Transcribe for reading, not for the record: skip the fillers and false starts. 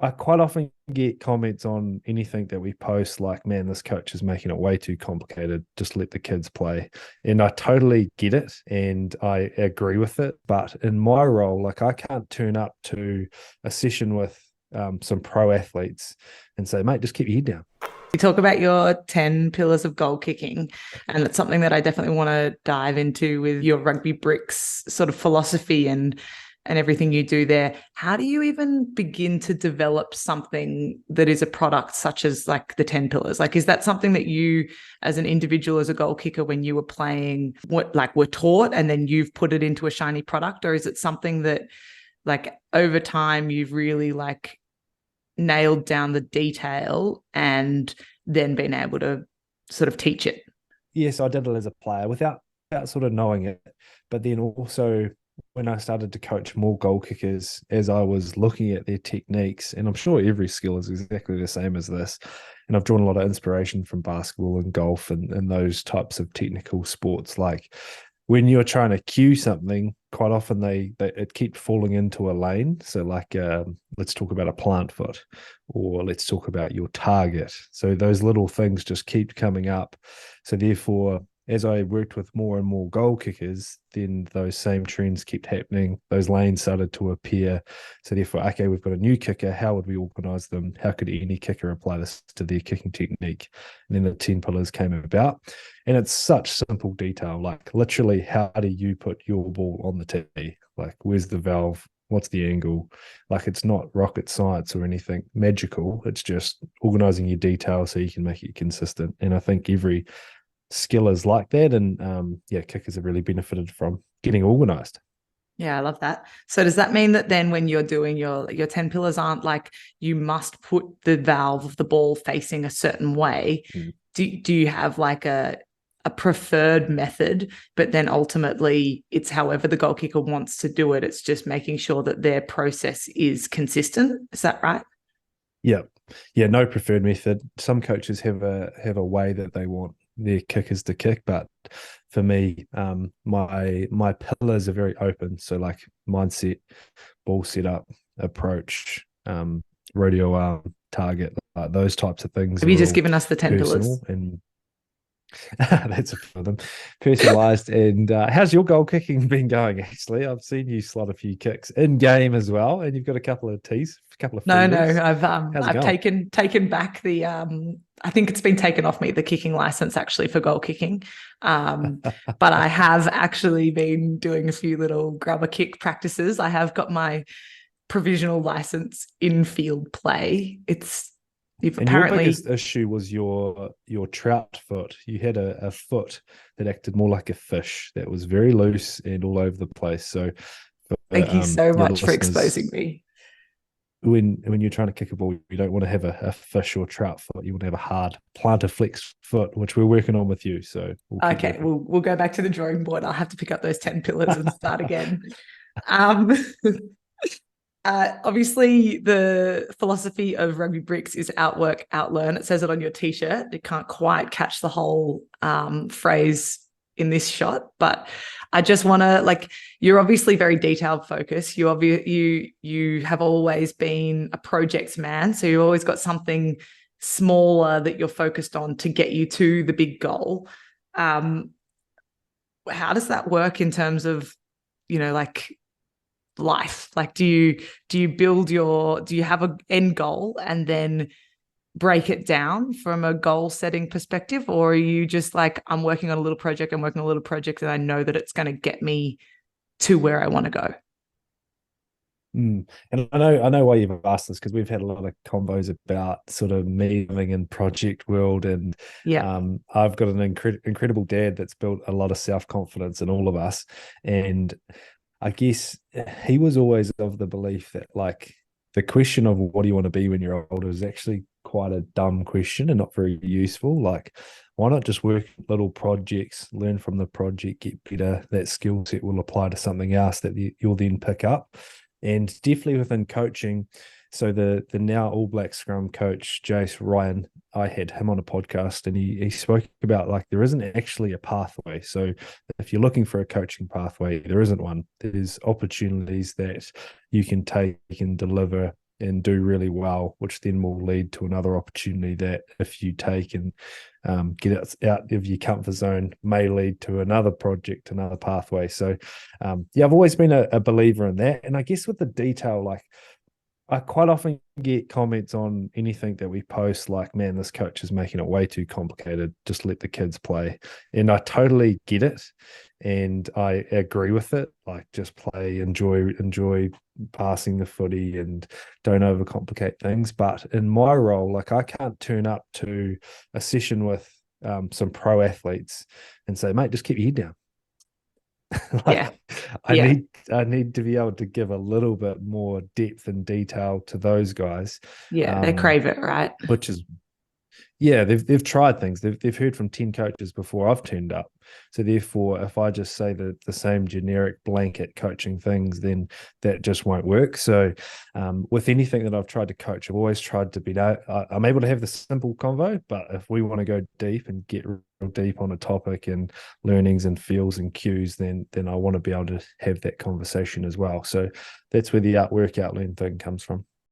I quite often get comments on anything that we post, like, man, this coach is making it way too complicated. Just let the kids play. And I totally get it and I agree with it. But in my role, like, I can't turn up to a session with some pro athletes and say, mate, just keep your head down. You talk about your 10 pillars of goal kicking, and it's something that I definitely want to dive into with your Rugby Bricks sort of philosophy and everything you do there. How do you even begin to develop something that is a product such as like the 10 pillars? Like, is that something that you as an individual, as a goal kicker, when you were playing, what like were taught and then you've put it into a shiny product? Or is it something that like over time you've really like nailed down the detail and then been able to sort of teach it? Yes, I did it as a player without sort of knowing it. But then also when I started to coach more goal kickers, as I was looking at their techniques, and I'm sure every skill is exactly the same as this. And I've drawn a lot of inspiration from basketball and golf and those types of technical sports. Like when you're trying to cue something, quite often they it keeps falling into a lane. So like let's talk about a plant foot, or let's talk about your target. So those little things just keep coming up. So therefore, as I worked with more and more goal kickers, then those same trends kept happening. Those lanes started to appear. So therefore, okay, we've got a new kicker. How would we organize them? How could any kicker apply this to their kicking technique? And then the 10 pillars came about. And it's such simple detail, like literally, how do you put your ball on the tee? Like, where's the valve? What's the angle? Like, it's not rocket science or anything magical. It's just organizing your detail so you can make it consistent. And I think every skill is like that. And yeah, kickers have really benefited from getting organized. Yeah, I love that. So does that mean that then when you're doing your 10 pillars aren't like you must put the valve of the ball facing a certain way? Mm. Do you have like a preferred method, but then ultimately it's however the goal kicker wants to do it. It's just making sure that their process is consistent. Is that right? Yeah. Yeah, no preferred method. Some coaches have a way that they want their kickers to kick, but for me, my pillars are very open. So like mindset, ball setup, approach, rodeo arm, target, those types of things Have you are just all given us the 10 personal pillars? and that's a few of them, personalized. And how's your goal kicking been going? Actually, I've seen you slot a few kicks in game as well, and you've got a couple of tees, a couple of No, feelers. How's it I've going? taken back the I think it's been taken off me, the kicking license actually for goal kicking. Um but I have actually been doing a few little grubber kick practices. I have got my provisional license in field play. It's you've And your apparently biggest issue was your trout foot. You had a foot that acted more like a fish that was very loose and all over the place. So for thank you so your much for listeners, exposing me. when you're trying to kick a ball, you don't want to have a fish or trout foot. You want to have a hard plantar flex foot, which we're working on with you. So we'll keep Okay, working. we'll go back to the drawing board. I'll have to pick up those 10 pillars and start again. Um Obviously, the philosophy of Rugby Bricks is outwork, outlearn. It says it on your t-shirt. You can't quite catch the whole phrase in this shot, but I just want to like you're obviously very detailed focused. You have always been a project man, so you've always got something smaller that you're focused on to get you to the big goal. Um, how does that work in terms of like life? Like do you have an end goal and then break it down from a goal setting perspective, or are you just like I'm working on a little project, and I know that it's going to get me to where I want to go? Mm. And I know why you've asked this because we've had a lot of combos about sort of me living in project world, and Yeah. I've got an incredible dad that's built a lot of self confidence in all of us, and I guess he was always of the belief that like the question of what do you want to be when you're older is actually quite a dumb question and not very useful. Like, why not just work little projects, learn from the project, get better? That skill set will apply to something else that you'll then pick up. And definitely within coaching. So the now All Black Scrum coach, Jace Ryan, I had him on a podcast and he spoke about like there isn't actually a pathway. So if you're looking for a coaching pathway, there isn't one. There's opportunities that you can take and deliver and do really well, which then will lead to another opportunity that if you take and get it out of your comfort zone may lead to another project, another pathway. So yeah, I've always been a believer in that. And I guess with the detail, like I quite often get comments on anything that we post, like, man, this coach is making it way too complicated. Just let the kids play. And I totally get it. And I agree with it. Like, just play, enjoy passing the footy and don't overcomplicate things. But in my role, like, I can't turn up to a session with some pro athletes and say, mate, just keep your head down. Yeah. Like Yeah. I need to be able to give a little bit more depth and detail to those guys, Yeah. They um, crave it, right? which is yeah, they've tried things. They've heard from 10 coaches before I've turned up. So therefore, if I just say the same generic blanket coaching things, then that just won't work. So with anything that I've tried to coach, I've always tried to be I'm able to have the simple convo, but if we want to go deep and get real deep on a topic and learnings and feels and cues, then I want to be able to have that conversation as well. So that's where the outwork outlearn thing comes from.